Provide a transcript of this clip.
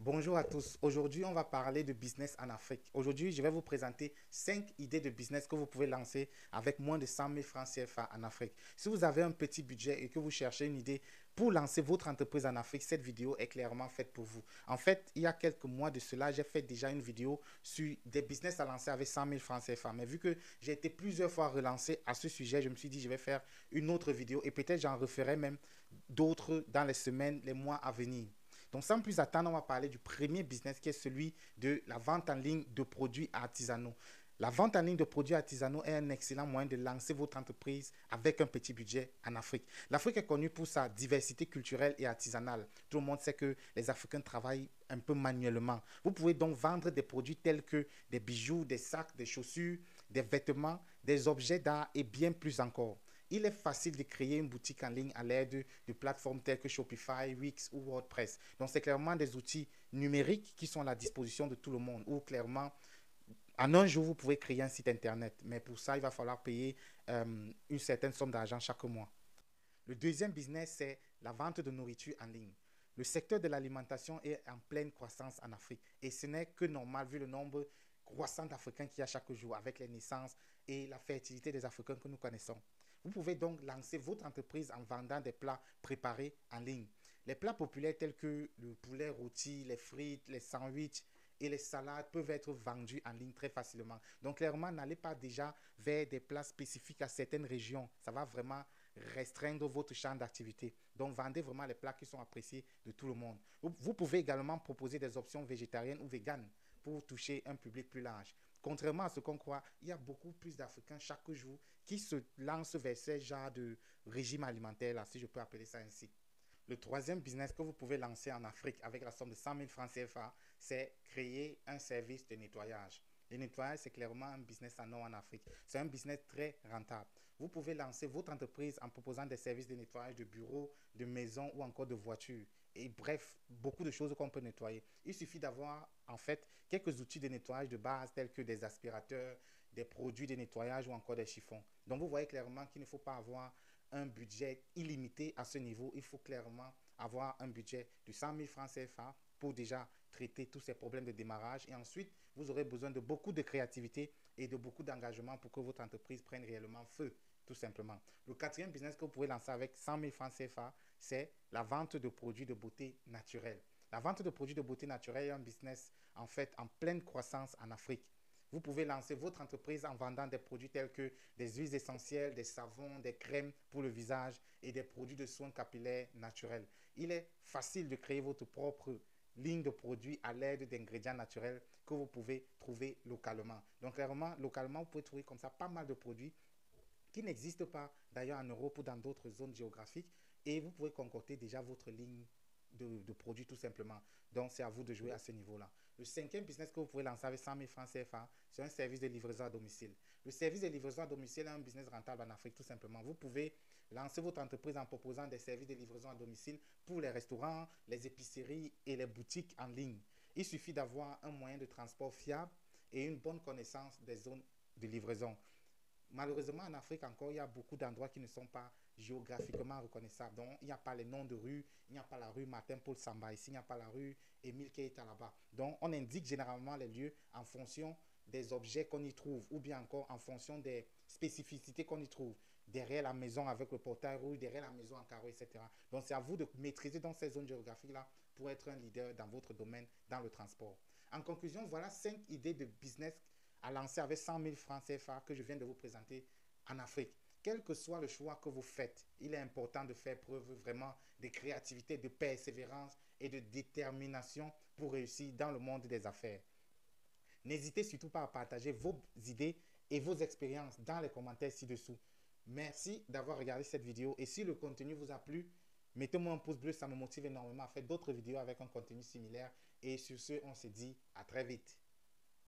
Bonjour à tous. Aujourd'hui, on va parler de business en Afrique. Aujourd'hui, je vais vous présenter 5 idées de business que vous pouvez lancer avec moins de 100 000 francs CFA en Afrique. Si vous avez un petit budget et que vous cherchez une idée pour lancer votre entreprise en Afrique, cette vidéo est clairement faite pour vous. En fait, il y a quelques mois de cela, j'ai fait déjà une vidéo sur des business à lancer avec 100 000 francs CFA. Mais vu que j'ai été plusieurs fois relancé à ce sujet, je me suis dit, je vais faire une autre vidéo et peut-être j'en referai même d'autres dans les semaines, les mois à venir. Donc, sans plus attendre, on va parler du premier business qui est celui de la vente en ligne de produits artisanaux. La vente en ligne de produits artisanaux est un excellent moyen de lancer votre entreprise avec un petit budget en Afrique. L'Afrique est connue pour sa diversité culturelle et artisanale. Tout le monde sait que les Africains travaillent un peu manuellement. Vous pouvez donc vendre des produits tels que des bijoux, des sacs, des chaussures, des vêtements, des objets d'art et bien plus encore. Il est facile de créer une boutique en ligne à l'aide de plateformes telles que Shopify, Wix ou WordPress. Donc, c'est clairement des outils numériques qui sont à la disposition de tout le monde. Ou clairement, en un jour, vous pouvez créer un site internet. Mais pour ça, il va falloir payer une certaine somme d'argent chaque mois. Le deuxième business, c'est la vente de nourriture en ligne. Le secteur de l'alimentation est en pleine croissance en Afrique. Et ce n'est que normal vu le nombre croissant d'Africains qu'il y a chaque jour avec les naissances et la fertilité des Africains que nous connaissons. Vous pouvez donc lancer votre entreprise en vendant des plats préparés en ligne. Les plats populaires tels que le poulet rôti, les frites, les sandwichs et les salades peuvent être vendus en ligne très facilement. Donc clairement, n'allez pas déjà vers des plats spécifiques à certaines régions. Ça va vraiment restreindre votre champ d'activité. Donc vendez vraiment les plats qui sont appréciés de tout le monde. Vous pouvez également proposer des options végétariennes ou véganes pour toucher un public plus large. Contrairement à ce qu'on croit, il y a beaucoup plus d'Africains chaque jour qui se lancent vers ce genre de régime alimentaire, là, si je peux appeler ça ainsi. Le troisième business que vous pouvez lancer en Afrique avec la somme de 100 000 francs CFA, c'est créer un service de nettoyage. Le nettoyage, c'est clairement un business en or en Afrique. C'est un business très rentable. Vous pouvez lancer votre entreprise en proposant des services de nettoyage de bureaux, de maisons ou encore de voitures. Et bref, beaucoup de choses qu'on peut nettoyer. Il suffit d'avoir en fait quelques outils de nettoyage de base tels que des aspirateurs, des produits de nettoyage ou encore des chiffons. Donc vous voyez clairement qu'il ne faut pas avoir un budget illimité à ce niveau. Il faut clairement avoir un budget de 100 000 francs CFA pour déjà traiter tous ces problèmes de démarrage. Et ensuite, vous aurez besoin de beaucoup de créativité et de beaucoup d'engagement pour que votre entreprise prenne réellement feu, tout simplement. Le quatrième business que vous pouvez lancer avec 100 000 francs CFA, c'est la vente de produits de beauté naturelle. La vente de produits de beauté naturelle est un business en fait en pleine croissance en Afrique. Vous pouvez lancer votre entreprise en vendant des produits tels que des huiles essentielles, des savons, des crèmes pour le visage et des produits de soins capillaires naturels. Il est facile de créer votre propre ligne de produits à l'aide d'ingrédients naturels que vous pouvez trouver localement. Donc clairement, localement, vous pouvez trouver comme ça pas mal de produits qui n'existent pas d'ailleurs en Europe ou dans d'autres zones géographiques et vous pouvez concocter déjà votre ligne de produits tout simplement. Donc, c'est à vous de jouer à ce niveau-là. Le cinquième business que vous pouvez lancer avec 100 000 francs CFA, c'est un service de livraison à domicile. Le service de livraison à domicile est un business rentable en Afrique tout simplement. Vous pouvez lancer votre entreprise en proposant des services de livraison à domicile pour les restaurants, les épiceries et les boutiques en ligne. Il suffit d'avoir un moyen de transport fiable et une bonne connaissance des zones de livraison. Malheureusement, en Afrique encore, il y a beaucoup d'endroits qui ne sont pas géographiquement reconnaissables. Donc, il n'y a pas les noms de rues, il n'y a pas la rue Martin Paul Samba ici, il n'y a pas la rue Émile Keïta là-bas. Donc, on indique généralement les lieux en fonction des objets qu'on y trouve ou bien encore en fonction des spécificités qu'on y trouve. Derrière la maison avec le portail rouge, derrière la maison en carreau, etc. Donc, c'est à vous de maîtriser dans ces zones géographiques-là pour être un leader dans votre domaine, dans le transport. En conclusion, voilà 5 idées de business à lancer avec 100 000 francs CFA que je viens de vous présenter en Afrique. Quel que soit le choix que vous faites, il est important de faire preuve vraiment de créativité, de persévérance et de détermination pour réussir dans le monde des affaires. N'hésitez surtout pas à partager vos idées et vos expériences dans les commentaires ci-dessous. Merci d'avoir regardé cette vidéo et si le contenu vous a plu, mettez-moi un pouce bleu, ça me motive énormément à faire d'autres vidéos avec un contenu similaire. Et sur ce, on se dit à très vite.